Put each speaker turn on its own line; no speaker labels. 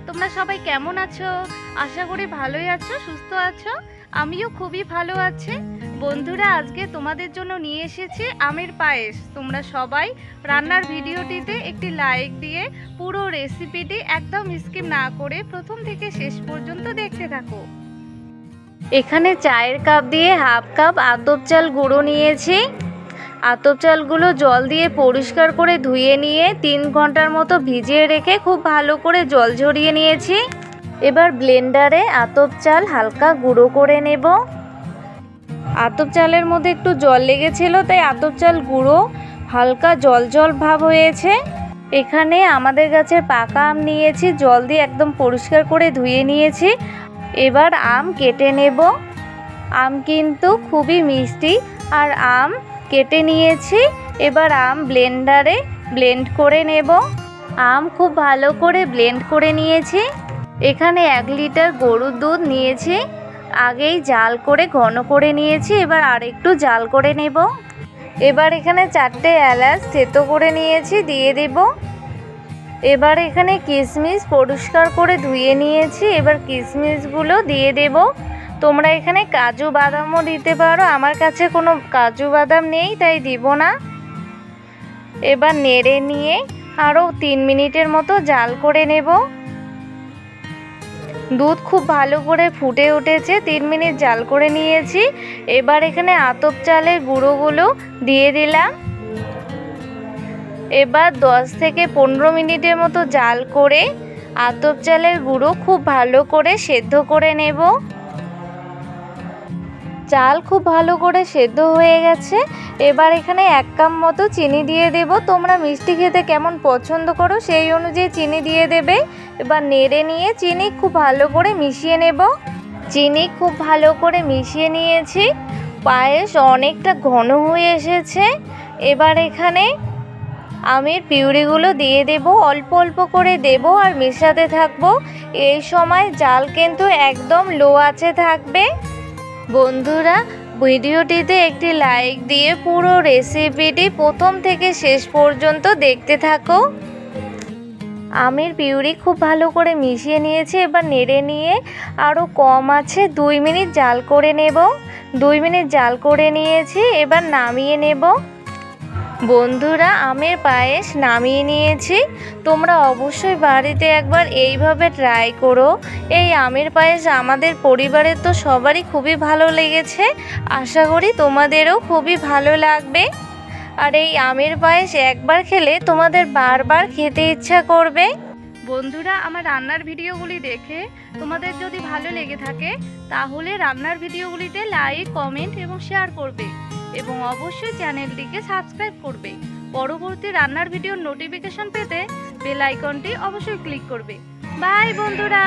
তোমরা সবাই কেমন আছো? আশা করি ভালোই আছো, সুস্থ আছো। আমিও খুবই ভালো আছি। বন্ধুরা, আজকে তোমাদের জন্য নিয়ে এসেছি আমের পায়েস। তোমরা সবাই রান্নার ভিডিওটিতে একটি লাইক দিয়ে পুরো রেসিপিটি একদম স্কিপ না করে প্রথম থেকে শেষ পর্যন্ত দেখতে থাকো। এখানে চায়ের কাপ দিয়ে হাফ কাপ আতপ চাল গুঁড়ো নিয়েছি। আতপ চালগুলো জল দিয়ে পরিষ্কার করে ধুয়ে নিয়ে 3 ঘন্টার মতো ভিজিয়ে রেখে খুব ভালো করে জল ঝরিয়ে নিয়েছি। এবার ব্লেন্ডারে আতপ চাল হালকা গুঁড়ো করে নেব। আতপ চালের মধ্যে একটু জল লেগেছিল, তাই আতপ চাল গুঁড়ো হালকা জল জল ভাব হয়েছে। এখানে আমাদের গাছের পাকা আম নিয়েছি, জল দিয়ে একদম পরিষ্কার করে ধুয়ে নিয়েছি। এবার আম কেটে নেব। আম কিন্তু খুবই মিষ্টি, আর আম কেটে নিয়েছি। এবার আম ব্লেন্ডারে ব্লেন্ড করে নেব। আম খুব ভালো করে ব্লেন্ড করে নিয়েছি। এখানে 1 লিটার গরুর দুধ নিয়েছি, আগেই জাল করে ঘন করে নিয়েছি। এবার আরেকটু জাল করে নেব। এবার এখানে 4টে এলাচ থেতো করে নিয়েছি, দিয়ে দেব। এবার এখানে কিশমিশ পরিষ্কার করে ধুয়ে নিয়েছি, এবার কিশমিশগুলো দিয়ে দেব। তোমরা এখানে কাজু বাদামও দিতে পারো, আমার কাছে কোনো কাজু বাদাম নেই তাই দিব না। এবার নেড়ে নিয়ে আরও 3 মিনিটের মতো জাল করে নেব। দুধ খুব ভালো করে ফুটে উঠেছে, 3 মিনিট জাল করে নিয়েছি। এবার এখানে আতপ চালের গুঁড়োগুলো দিয়ে দিলাম। এবার 10 থেকে 15 মিনিটের মতো জাল করে আতপ চালের গুঁড়ো খুব ভালো করে সেদ্ধ করে নেব। চাল খুব ভালো করে সেদ্ধ হয়ে গেছে। এবার এখানে 1 কাপ মতো চিনি দিয়ে দেব। তোমরা মিষ্টি খেতে কেমন পছন্দ করো সেই অনুযায়ী চিনি দিয়ে দেবে। এবার নেড়ে নিয়ে চিনি খুব ভালো করে মিশিয়ে নেব। চিনি খুব ভালো করে মিশিয়ে নিয়েছি। পায়েস অনেকটা ঘন হয়ে এসেছে। এবার এখানে আমের পিউরিগুলো দিয়ে দেব, অল্প অল্প করে দেব আর মেশাতে থাকবো। এই সময় জাল কিন্তু একদম লো আঁচে থাকবে। বন্ধুরা, ভিডিওটিতে একটি লাইক দিয়ে পুরো রেসিপিটি প্রথম থেকে শেষ পর্যন্ত দেখতে থাকো। আমের পিউরি খুব ভালো করে মিশিয়ে নিয়েছি। এবার নেড়ে নিয়ে আরও কম আছে 2 মিনিট জাল করে নেব। 2 মিনিট জাল করে নিয়েছি, এবার নামিয়ে নেব। বন্ধুরা, আমের পায়েস নামিয়ে নিয়েছি। তোমরা অবশ্যই বাড়িতে একবার এইভাবে ট্রাই করো। এই আমের পায়েস আমাদের পরিবারের তো সবারই খুবই ভালো লেগেছে। আশা করি তোমাদেরও খুবই ভালো লাগবে। আর এই আমের পায়েস একবার খেলে তোমাদের বারবার খেতে ইচ্ছা করবে। বন্ধুরা, আমার রান্নার ভিডিওগুলি দেখে তোমাদের যদি ভালো লেগে থাকে তাহলে রান্নার ভিডিওগুলিতে লাইক, কমেন্ট এবং শেয়ার করবে, এবং অবশ্যই চ্যানেলটিকে সাবস্ক্রাইব করবে। পরবর্তী রান্নার ভিডিওর নোটিফিকেশন পেতে বেল আইকনটি অবশ্যই ক্লিক করবে। বাই বন্ধুরা।